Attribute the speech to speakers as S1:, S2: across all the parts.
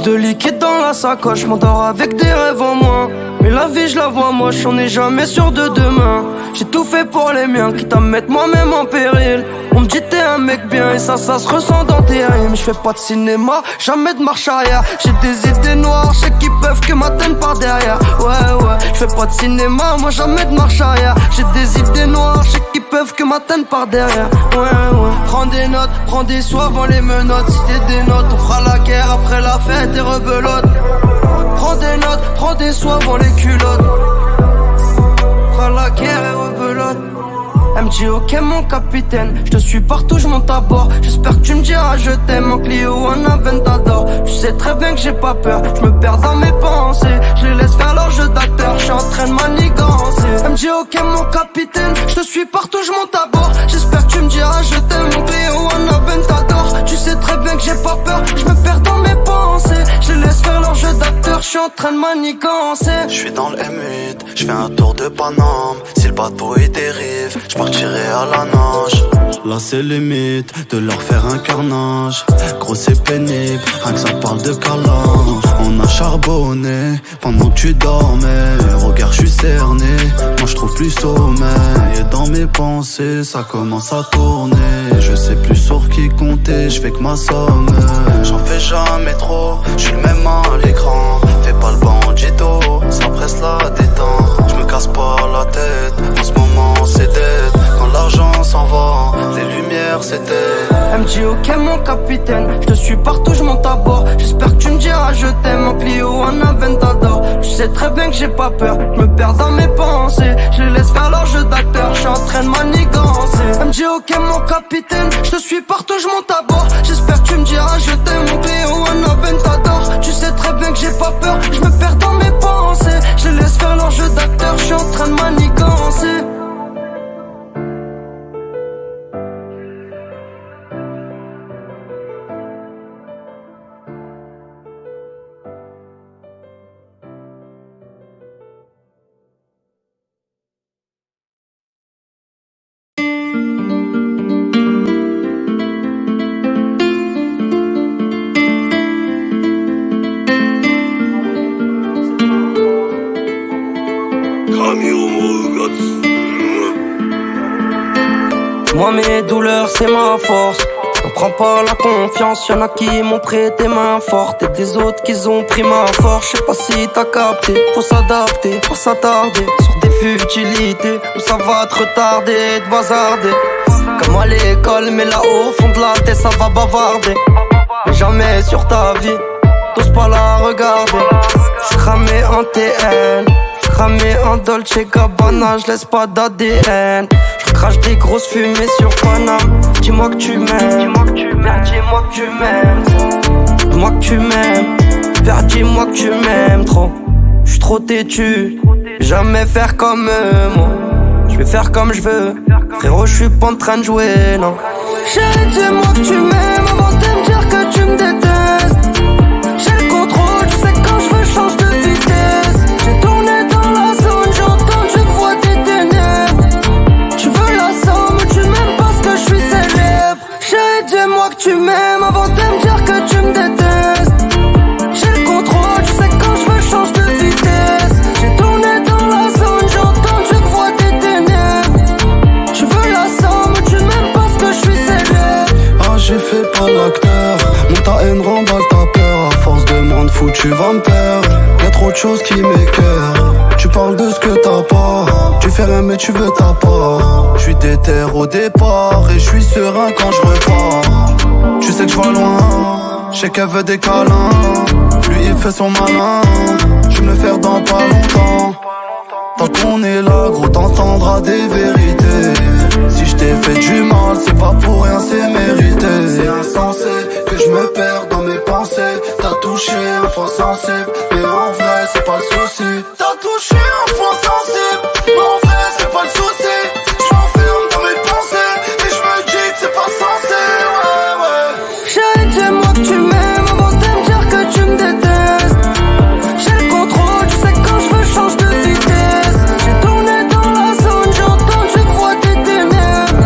S1: de liquide dans la sacoche, m'endors avec des rêves en moins. Mais la vie je la vois moche, on n'est jamais sûr de demain. J'ai tout fait pour les miens, quitte à me mettre moi-même en péril. On me dit t'es un mec bien et ça se ressent dans tes rimes. Je fais pas de cinéma, jamais de marche arrière. J'ai des idées noires, je sais qu'ils peuvent que m'atteindre par derrière. Ouais, je fais pas de cinéma, moi jamais de marche arrière. J'ai des idées noires, je sais qu'ils peuvent que m'atteindre par derrière. Ouais. Prends des notes, prends des soins avant les menottes. Si t'es des notes, on fera la guerre après la fête et rebelote. Prends des notes, prends des soins avant les culottes. Fera la guerre et rebelote. Elle me dit ok mon capitaine, je te suis partout, je monte à bord. J'espère que tu me diras je t'aime en Clio, en Aventador. Tu sais très bien que j'ai pas peur, je me perds dans mes pensées. Je les laisse faire leur jeu d'acteur, je suis en train de manigancer. Elle me dit ok mon capitaine, je te suis partout, je monte à bord. J'espère que tu me diras je t'aime en Clio, en Aventador. Tu sais très bien que j'ai pas peur, je me perds dans mes pensées. Je les laisse faire leur jeu d'acteur, je suis en train de manigancer.
S2: Je suis dans le M8, je fais un tour de Paname. Si le bateau il dérive, je partirai à la nage. Là c'est limite de leur faire un carnage. Gros c'est pénible, rien que ça parle de câlin. On a charbonné pendant que tu dormais. Regarde je suis cerné, moi je trouve plus sommeil. Et dans mes pensées ça commence à tourner. Je sais plus sur qui compter, je fais que ma somme. J'en fais jamais trop, je suis le même à l'écran. Fais pas le bandito, ça presse la détente. Je me casse pas la tête, en ce moment c'est dead. Quand l'argent s'en va, les lumières s'éteignent.
S1: Elle me dit ok mon capitaine, je te suis partout, je monte à bord. J'espère que tu me diras je t'aime en Clio, en Aventador. Tu sais très bien que j'ai pas peur, je me perds dans mes pensées. Je les laisse faire leur jeu d'acteur, je suis en train de manigancer. Elle me dit ok mon capitaine, je te suis partout, je monte à bord. J'espère que tu me diras je t'aime en Clio, en Aventador. Tu sais très bien que j'ai pas peur, je me perds dans mes pensées. Je les laisse faire leur jeu d'acteur, je suis en train de manigancer. Moi mes douleurs c'est ma force. On prend pas la confiance, y'en a qui m'ont prêté main forte et des autres qui ont pris ma force. Je sais pas si t'as capté, faut s'adapter, pas s'attarder sur des futilités où ça va te retarder, te bazarder. Comme à l'école, mais là-haut, au fond de la tête ça va bavarder. Mais jamais sur ta vie, t'oses pas la regarder. J'suis cramé en TN, cramé en Dolce Gabbana, j'laisse pas d'ADN. Crache des grosses fumées sur Paname. Dis-moi que tu m'aimes, dis-moi que tu m'aimes, dis-moi que tu m'aimes. Dis-moi que tu m'aimes, vers dis-moi que tu m'aimes trop. J'suis trop têtu, jamais faire comme moi. J'vais faire comme j'veux, frérot j'suis pas en train de jouer, non. Chérie dis-moi que tu m'aimes avant de me dire que tu me détestes. J'ai le contrôle, tu sais quand j'veux change de vitesse. J'ai tourné dans la zone, j'ai entendu voix des ténèbres. Tu veux la somme ou tu m'aimes parce que je suis célèbre. Chérie dis-moi que tu m'aimes avant de me dire que tu me détestes. J'ai le contrôle, tu sais quand je veux change de vitesse. J'ai tourné dans la zone, j'ai entendu voix des ténèbres. Tu veux la somme ou tu m'aimes parce que je suis célèbre.
S2: Ah j'ai fait pas l'acteur, mon ta haine remballe ta peur. À force de me rendre fou tu vas me perdre. Y'a trop de choses qui m'écœurent. Tu parles de ce que t'as pas, tu fais rien mais tu veux ta part. J'suis déter au départ et j'suis serein quand j'repars. Tu sais que j'vois loin, j'sais qu'elle veut des câlins. Lui il fait son malin, j'vais me le faire dans pas longtemps. Tant qu'on est là gros t'entendras des vérités. Si j't'ai fait du mal c'est pas pour rien c'est mérité. C'est insensé que j'me perds dans mes pensées. T'as touché un point sensible, mais en vrai c'est pas le souci. T'as touché un point sensible, mais en vrai c'est pas le souci. J'm'enferme dans mes pensées et j'me dis que c'est pas censé, ouais.
S1: Chérie dis-moi que tu m'aimes avant de me dire que tu me détestes. J'ai le contrôle, tu sais quand je veux change de vitesse. J'ai tourné dans la zone, j'ai entendu voix des ténèbres.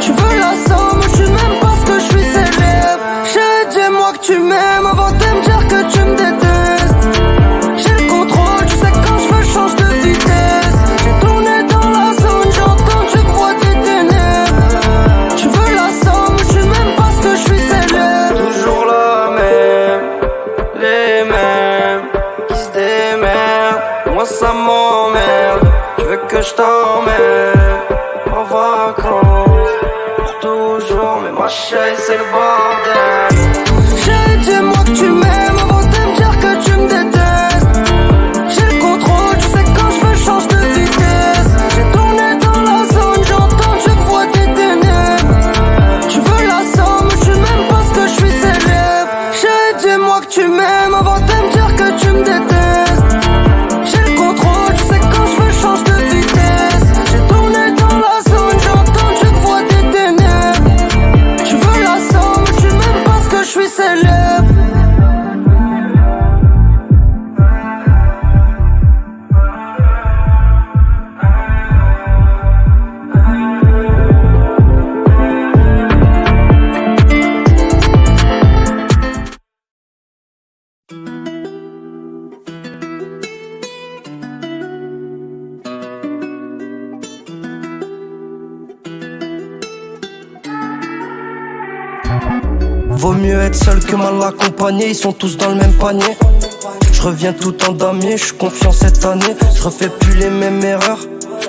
S1: Tu veux la somme ou tu m'aimes parce que je suis célèbre. Chérie dis-moi que tu m'aimes avant de me dire que tu ça m'emmerde. Tu veux que je t'emmène en vacances pour toujours, mais ma chérie c'est le bordel. Chérie, dis-moi que tu m'aimes avant de me dire que tu me détestes. J'ai le contrôle, tu sais quand je veux change de vitesse. J'ai tourné dans la zone, j'ai entendu que vois des ténèbres. Tu veux la somme, tu m'aimes parce que je suis célèbre. Chérie, dis-moi que tu m'aimes avant de me dire que tu me détestes. J'ai le contrôle, tu sais quand je veux change de vitesse. J'ai tourné dans la zone, j'ai entendu que vois des ténèbres. Tu veux la somme, tu m'aimes parce que je suis célèbre. Vaut mieux être seul que mal accompagné, ils sont tous dans le même panier. Je reviens tout en damier, je suis confiant cette année. Je refais plus les mêmes erreurs,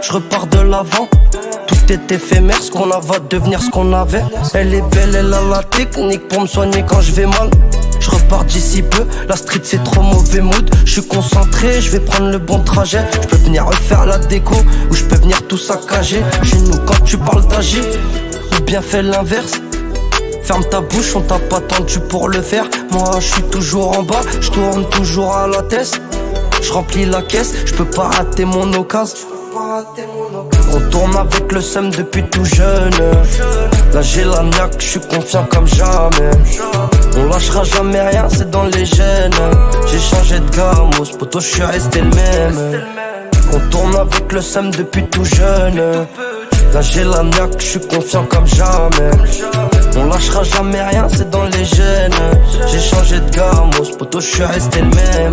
S1: je repars de l'avant. Tout est éphémère, ce qu'on a va devenir ce qu'on avait. Elle est belle, elle a la technique pour me soigner quand je vais mal. Je repars d'ici peu, la street c'est trop mauvais mood. Je suis concentré, je vais prendre le bon trajet. Je peux venir refaire la déco, ou je peux venir tout saccager. Chez nous quand tu parles d'agir, ou bien fais l'inverse. Ferme ta bouche, on t'a pas tendu pour le faire. Moi je suis toujours en bas, je tourne toujours à la tête. Je remplis la caisse, je peux pas rater mon occasion. On tourne avec le seum depuis tout jeune. Là j'ai la niaque, je suis confiant comme jamais. On lâchera jamais rien, c'est dans les gènes. J'ai changé de gamme, poto je suis resté le même. On tourne avec le seum depuis tout jeune. Là j'ai la niaque, je suis confiant comme jamais. On lâchera jamais rien, c'est dans les gènes. J'ai changé de gamme, poto je suis resté le même.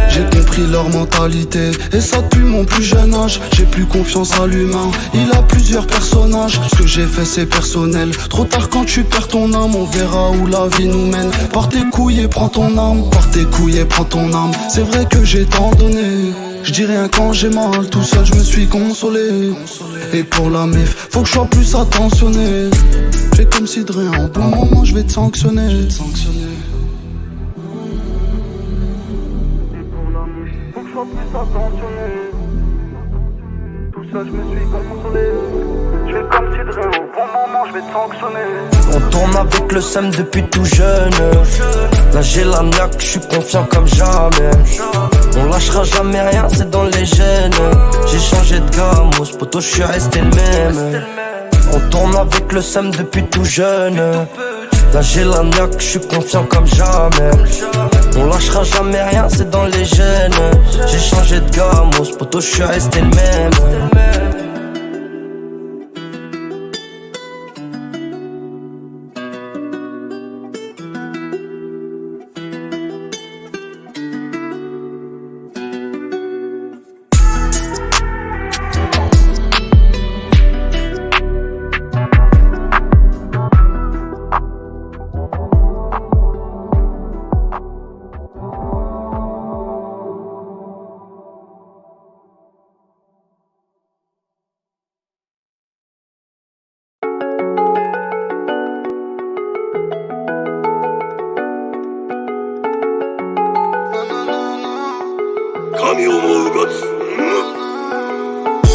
S2: J'ai compris leur mentalité, et ça depuis mon plus jeune âge. J'ai plus confiance à l'humain, il a plusieurs personnages. Ce que j'ai fait c'est personnel, trop tard quand tu perds ton âme. On verra où la vie nous mène, par tes couilles et prends ton âme. Par tes couilles et prends ton âme, c'est vrai que j'ai tant donné. Je dis rien quand j'ai mal, tout seul je me suis consolé. Et pour la meuf, faut que je sois plus attentionné. Fais comme si de rien, au bon moment je vais te sanctionner. Faut que je sois plus attentionné. Tout seul je me suis consolé. Je fais comme si de rien, au bon moment je vais te sanctionner.
S1: On tourne avec le seum depuis tout jeune. Là j'ai la niaque, je suis confiant comme jamais. On lâchera jamais rien, c'est dans les gènes. J'ai changé de gamme, poto je suis resté le même. On tourne avec le seum depuis tout jeune. Là j'ai la niaque, je suis confiant comme jamais. On lâchera jamais rien, c'est dans les gènes. J'ai changé de gamme, poto je suis resté le même.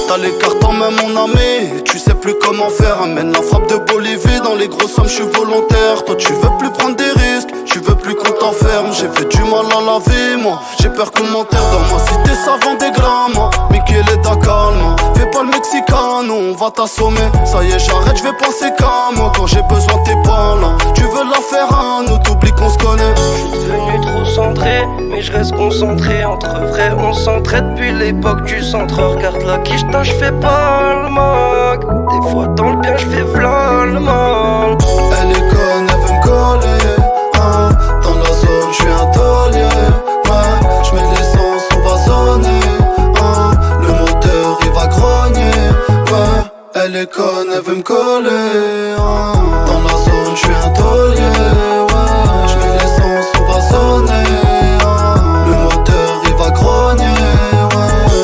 S2: T'as les cartes en main mon ami, tu sais plus comment faire. Amène la frappe de Bolivie, dans les grosses sommes je suis volontaire. Toi tu veux plus prendre des risques, tu veux plus qu'on t'enferme. J'ai fait du mal à la vie moi, j'ai peur qu'on m'enterre. Dans ma cité ça vend des grammes, Michael et ta calme. Fais pas le mexicano, on va t'assommer. Ça y est j'arrête, je vais penser qu'à moi. Quand j'ai besoin t'es pas là, tu veux la faire à nous, t'oublies qu'on se connaît.
S1: Je suis devenu trop centré, mais je reste concentré. Entre vrais on s'entraide depuis l'époque du centre. Regarde la quiche, je fais pas le mag. Des fois dans le bien je fais v'là le mal.
S2: Elle est conne, elle veut me coller, hein. Dans la zone je suis un taulier, ouais. Je mets l'essence, on va sonner, hein. Le moteur il va grogner, ouais. Elle est conne, elle veut me coller, hein. Dans la zone je suis un taulier, ouais. Je mets l'essence, on va sonner, hein. Le moteur il va grogner, ouais.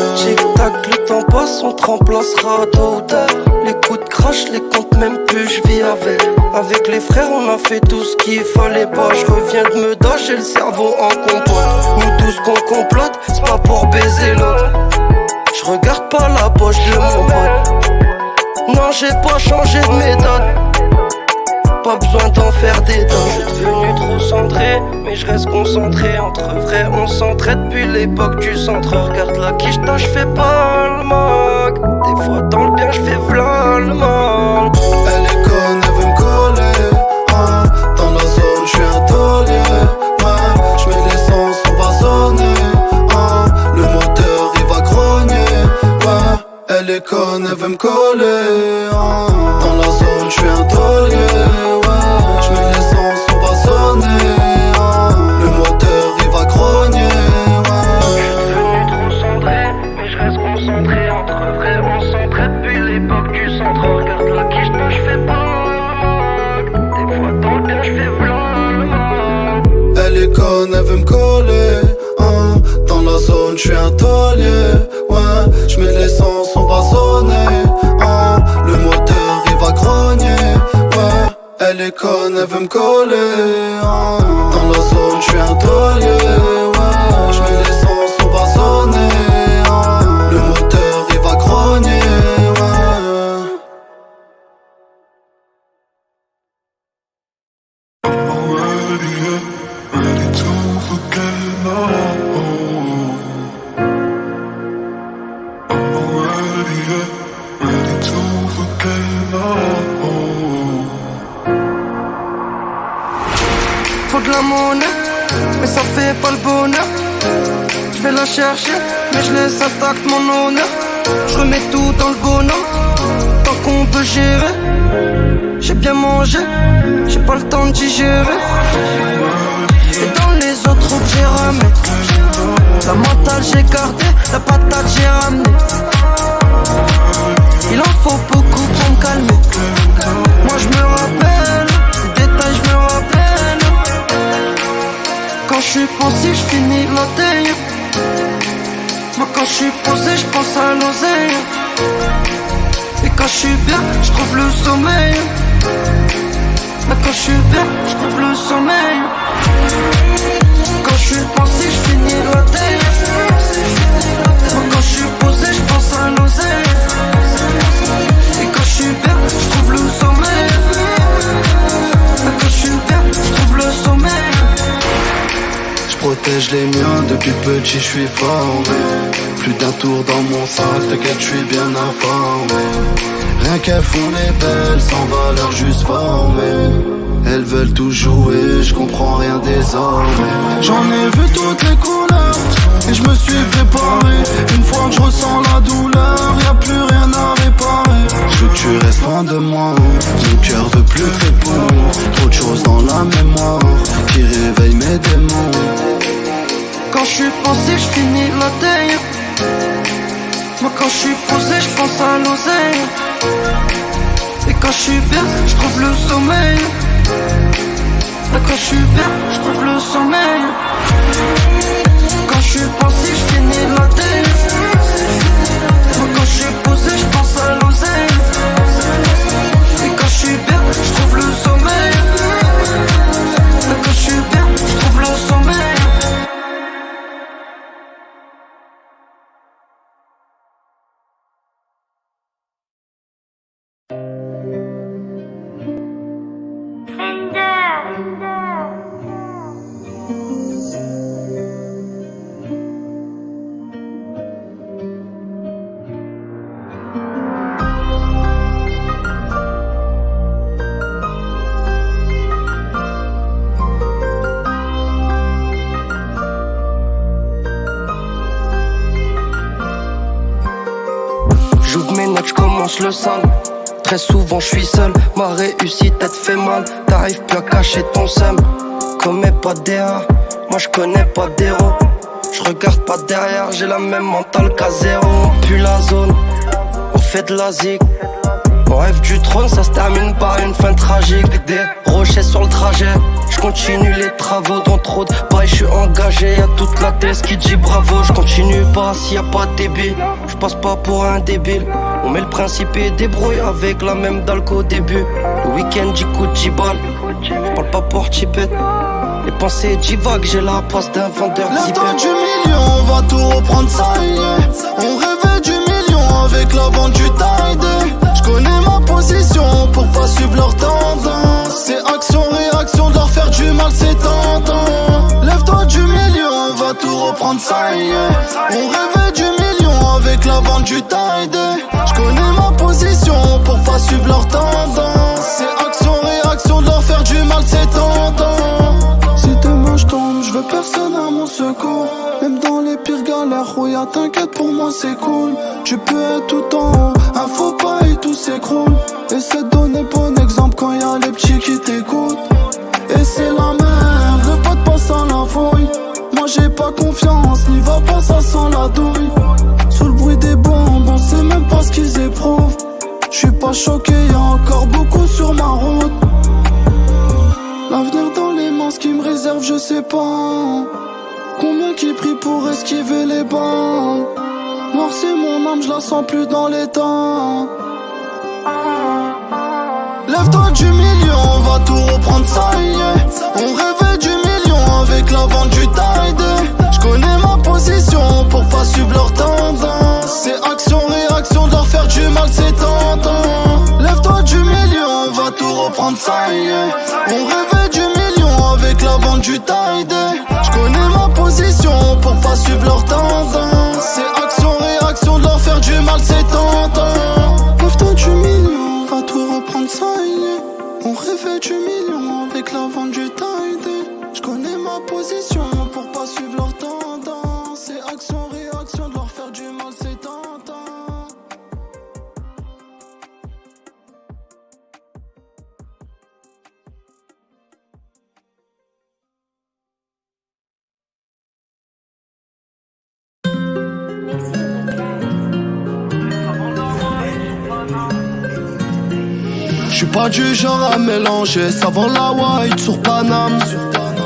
S1: lassera tôt ou tard. Les coups de crash, les comptes même plus, je vis avec. Avec les frères, on a fait tout ce qu'il fallait pas. Je reviens de Meda, j'ai le cerveau en compote. Nous tous qu'on complote, c'est pas pour baiser l'autre. Je regarde pas la poche de mon pote. Non, j'ai pas changé de méthode. Pas besoin d'en faire des tonnes. Je suis devenu trop centré, mais je reste concentré. Entre vrais, on s'entraide depuis l'époque du centre. Regarde la quiche, je fais pas le mag. Des fois dans le bien, je fais v'là le mal.
S2: Elle est conne, elle veut me coller. Hein. Dans la zone, je suis un taulier. Ouais, je mets l'essence, on va sonner. Hein. Le moteur, il va grogner. Ouais, elle est conne, elle veut me coller. Hein. Dans la zone, je suis un taulier. Je mets l'essence, on va sonner. Hein. Le moteur, il va grogner.
S1: Je suis devenu trop centré, mais je reste concentré. Entre vrais, on s'entraide depuis l'époque du centre. Regarde la quiche, je fais pas le mag. Des fois dans le bien, je fais v'là le mal.
S2: Elle est conne, elle veut me coller. Hein. Dans la zone, je suis un taulier. Ouais, je mets l'essence, on va sonner. Hein. Le moteur, il va grogner. Ouais, elle est conne, elle veut me coller. Hein. Dans la zone, je suis un taulier. Ouais, je mets l'essence, on va sonner. Hein. Le moteur, il va grogner.
S1: Faut de la monnaie, mais ça fait pas le bonheur. Je vais la chercher, mais je laisse intact mon honneur. Je remets tout dans le bonhomme, tant qu'on peut gérer. J'ai bien mangé, j'ai pas le temps de digérer. Et dans les autres trous que j'ai ramé, la mentale j'ai gardé, la patate j'ai ramené. Il en faut beaucoup pour me calmer. Moi je me rappelle, les détails je me rappelle. Quand je suis pensif, je finis l'oseille. Moi quand je suis posé, je pense à l'oseille. Et quand je suis bien, je trouve le sommeil. Mais quand je suis bien, je trouve le sommeil. Quand je suis pensif, je finis l'oseille. Moi quand je suis posé, je pense à l'oseille. Et quand je suis bien, je trouve le sommeil. Mais quand je suis bien, je trouve le sommeil.
S2: Je protège les miens, depuis petit je suis formé. Plus d'un tour dans mon sac, t'inquiète je suis bien informé. Rien qu'elles font les belles, sans valeur juste formées. Elles veulent tout jouer, je comprends rien désormais. J'en ai vu toutes les couleurs, et je me suis préparé. Une fois que je ressens la douleur, y'a plus rien à réparer. Je veux que tu restes loin de moi, mon cœur veut plus te répondre. Trop de choses dans la mémoire, qui réveillent mes démons.
S1: Quand je suis pensif, je finis l'oseille. Moi quand je suis posé, je pense à l'oseille. Et quand je suis bien, je trouve le sommeil. Et quand je suis bien, je trouve le sommeil. Quand je suis pensif, je finis l'oseille. Moi quand je suis posé, je pense à l'oseille. Et quand je suis bien, je trouve le sommeil. Et quand je suis bien, je trouve le sommeil. J'ouvre mes notes, j'commence le sale. Très souvent je suis seul, ma réussite elle te fait mal. T'arrives plus à cacher ton seum. Commets pas d'erreur, moi j'connais pas d'héros. J'regarde pas derrière, j'ai la même mentale qu'à zéro. On pue la zone, on fait de la zig. Mon rêve du trône, ça se termine par une fin tragique. Des rochers sur le trajet, je continue les travaux dans trop de bails, je suis engagé. Y'a toute la tête qui dit bravo, je continue pas s'il y a pas de débile. Je passe pas pour un débile, On met le principe et débrouille avec la même dalle qu'au début. Le week-end j'écoute 10 balles, j'parle pas pour chipette. Les pensées divaguent, j'ai la passe d'un vendeur
S2: Le
S1: zipette.
S2: temps du million, on va tout reprendre, ça y est. On rêvait du million avec la vente du tide. J'connais ma position pour pas suivre leur tendance. C'est action-réaction, de leur faire du mal, c'est tentant. Lève-toi du million, on va tout reprendre, ça y est. On rêvait du million avec la vente du tide. J'connais ma position pour pas suivre leur tendance. C'est action-réaction, de leur faire du mal, c'est tentant. Si demain j'tombe, j'veux personne à mon secours. Même dans les pires galères, oh y'a t'inquiète pour moi c'est cool. Tu peux être tout en haut, un faux pas et tout s'écroule. Essaie de donner bon exemple quand y'a les petits qui t'écoutent. Et c'est la merde, le pote passe à la fouille. Moi j'ai pas confiance, n'y va pas, ça sent la douille. Sous le bruit des bombes, on sait même pas ce qu'ils éprouvent. J'suis pas choqué, y'a encore beaucoup sur ma route. L'avenir dans les mains, ce qui me réserve, je sais pas. Combien qui prient pour esquiver les bandes. Noir c'est mon âme, je la sens plus dans les temps. Lève-toi du million, on va tout reprendre, ça y est. On rêvait du million avec la vente du tide. J'connais ma position pour pas suivre leur tendance. C'est action-réaction, de leur faire du mal, c'est tentant. Lève-toi du million, on va tout reprendre, ça y est. On rêvait du million avec la vente du tide. J'connais ma position pour pas suivre leur tendance. C'est action-réaction, de leur faire du mal, c'est tentant. Lève-toi du million, on va tout reprendre, ça y est. On rêvait du million avec la vente du tide. J'connais ma position pour pas suivre leur tendance. C'est action-réaction, de leur faire du mal, c'est tentant. J'suis pas du genre à mélanger savant la white sur Paname.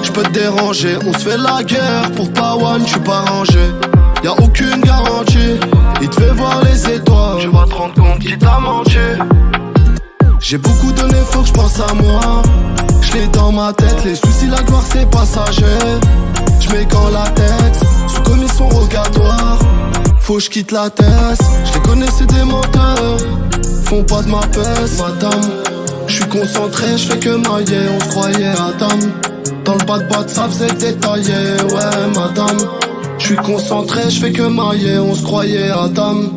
S2: J'peux te déranger, on se fait la guerre pour pas one, j'suis pas rangé. Y'a aucune garantie, il te fait voir les étoiles. Tu vas te rendre compte qu'il t'a menti. J'ai beaucoup donné, faut que j'pense à moi. J'l'ai dans ma tête, les soucis, la gloire c'est passager. J'mets quand la tête, sous commission rogatoire. Faut que j'quitte la tête, j'les connais c'est des menteurs. Font pas de ma peste, madame. J'suis concentré, j'fais que mailler, on se croyait à dame. Dans le bas de boîte, ça faisait détailler, ouais madame. J'suis concentré, j'fais que mailler, on se croyait à dame.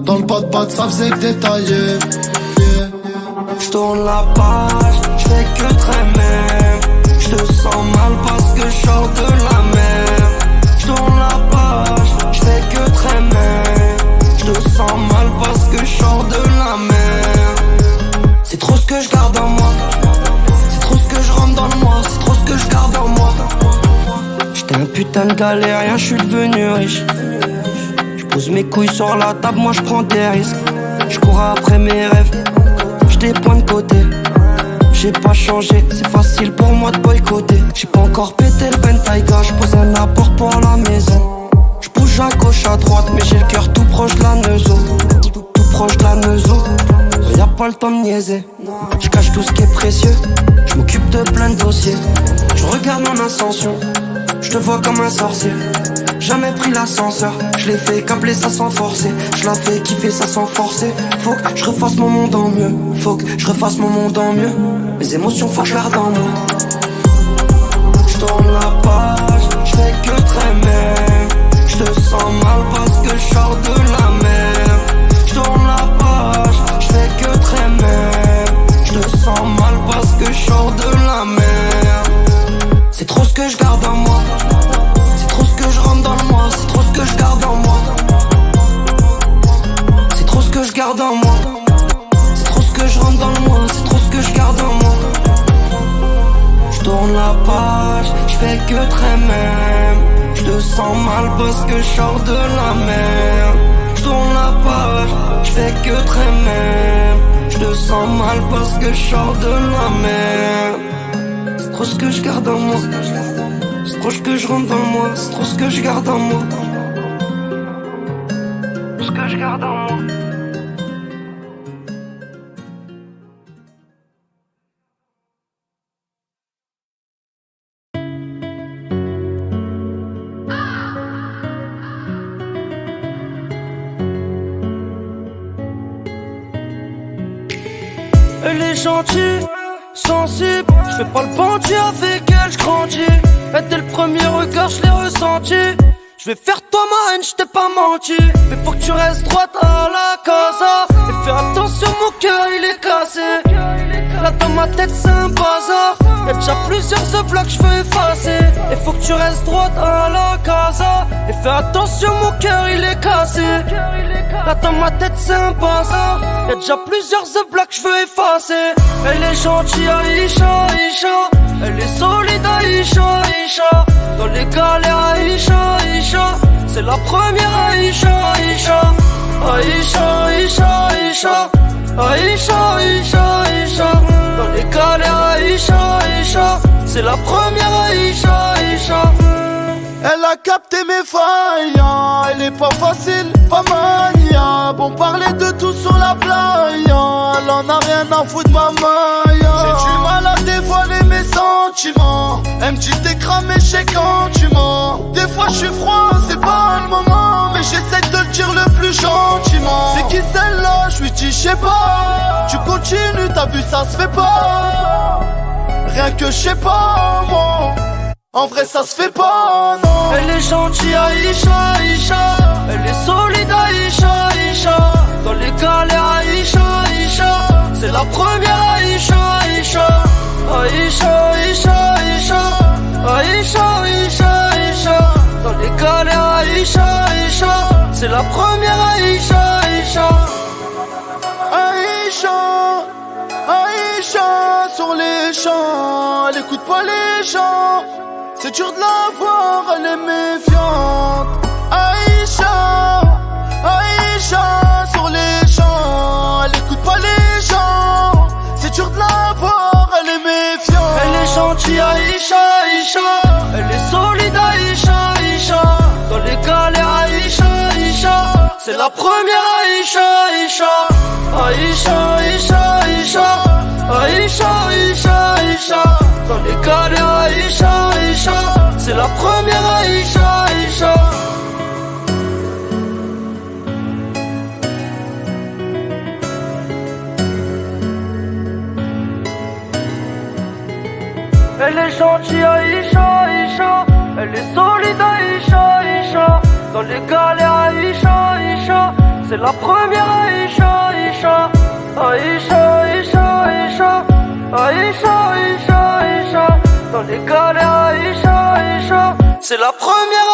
S2: Dans le bas de boîte, ça faisait détailler.
S1: J'tourne la page, j'fais que très même. J'te sens mal parce que j'sors de la mer. J'tourne la page, j'fais que très même. J'te sens mal parce que j'sors de la mer. C'est trop ce que je garde en moi. C'est trop ce que je rentre dans le moi. C'est trop ce que je garde en moi. J'étais un putain de galérien, j'suis devenu riche. J'pose mes couilles sur la table, moi j'prends des risques. J'cours après mes rêves, j'des points de côté. J'ai pas changé, c'est facile pour moi de boycotter. J'ai pas encore pété le Bentayga, j'pose un apport pour la maison. J'bouge à gauche, à droite, mais j'ai le cœur tout proche de la neuzo. Tout proche de la neuzo. Y'a pas le temps de niaiser. J'cache tout ce qui est précieux. J'm'occupe de plein de dossiers. J'regarde mon ascension. J'te vois comme un sorcier. Jamais pris l'ascenseur. J'l'ai fait câbler ça sans forcer. J'la fais kiffer ça sans forcer. Faut que j'refasse mon monde en mieux. Faut que j'refasse mon monde en mieux. Mes émotions faut que j'garde en moi. J'tourne la page, j'fais que très même. J'te sens mal parce que j'sors de la mer. J'tourne la page, j'fais que très même. J'te sens mal parce que j'sors de la mer. C'est trop ce que je garde en moi. C'est trop ce que je rentre dans le moi. C'est trop ce que je garde en moi. C'est trop ce que je garde en moi. C'est trop ce que je rentre dans le moi. C'est trop ce que je garde en moi. J'tourne la page, j'fais que très même. J'te sens mal parce que j'sors de la mer. J'tourne la page, j'fais que très même. J'te sens mal parce que j'sors de la mer. C'est trop ce que je garde en moi. C'est trop ce que je rentre dans moi. C'est trop ce que je garde en moi. Ce que je garde en moi. Elle est gentille, sensible. J'fais pas le bandit avec elle, j'grandis. Et dès le premier regard, j'l'ai ressenti. J'vais faire toi ma haine, j't'ai pas menti. Mais faut que tu restes droite à la casa. Et fais attention, mon cœur il est cassé. Là dans ma tête c'est un bazar. Y'a déjà plusieurs œuvres là que j'veux effacer. Et faut que tu restes droite à la casa. Et fais attention, mon cœur il est cassé. Là dans ma tête c'est un bazar. Y'a déjà plusieurs œuvres là que j'veux effacer. Elle est gentille Aïcha, Aïcha. Elle est solide Aïcha, Aïcha. Dans les galères Aïcha, Aïcha. C'est la première Aïcha, Aïcha. Aïcha, Aïcha, Aïcha. Aïcha, Aïcha, Aïcha. Dans les galères Aïcha, Aïcha. C'est la première Aïcha, Aïcha.
S2: Elle a capté mes failles, elle est pas facile, pas mania. Bon parler de tout sur la playa, elle en a rien à foutre ma maille. J'ai du mal à dévoiler mes sentiments. Elle me dit t'es cramé, je sais quand tu mens. Des fois je suis froid, c'est pas le moment, mais j'essaie de le dire le plus gentiment. C'est qui celle-là? Je lui dis je sais pas. Tu continues, t'as vu ça se fait pas. Rien que je sais pas moi. En vrai ça se fait pas, non.
S1: Elle est gentille Aïcha, Aïcha. Elle est solide Aïcha, Aïcha. Dans les galères Aïcha, Aïcha. C'est la première Aïcha, Aïcha. Aïcha, Aïcha, Aïcha. Aïcha, Aïcha, Aïcha. Dans les galères Aïcha, Aïcha. C'est la première Aïcha, Aïcha.
S2: Aïcha, Aïcha, sur les champs, elle écoute pas les gens. C'est dur de la voir, elle est méfiante. Aïcha, Aïcha, sur les champs, elle écoute pas les gens. C'est dur de la voir, elle est méfiante.
S1: Elle est gentille Aïcha, Aïcha. Elle est solide Aïcha, Aïcha. Dans les galères Aïcha, Aïcha. C'est la première Aïcha, Aïcha. Aïcha, Aïcha, Aïcha. Aïcha, Aïcha, Aïcha. Dans les galères Aïcha, Aïcha. C'est la première Aïcha, Aïcha. Elle est gentille Aïcha, Aïcha. Elle est solide Aïcha, Aïcha. Dans les galères Aïcha, Aïcha. C'est la première Aïcha, Aïcha. Aïcha, Aïcha, Aïcha. Aïcha, Aïcha, Aïcha. Dans les galères Aïcha, Aïcha. C'est la première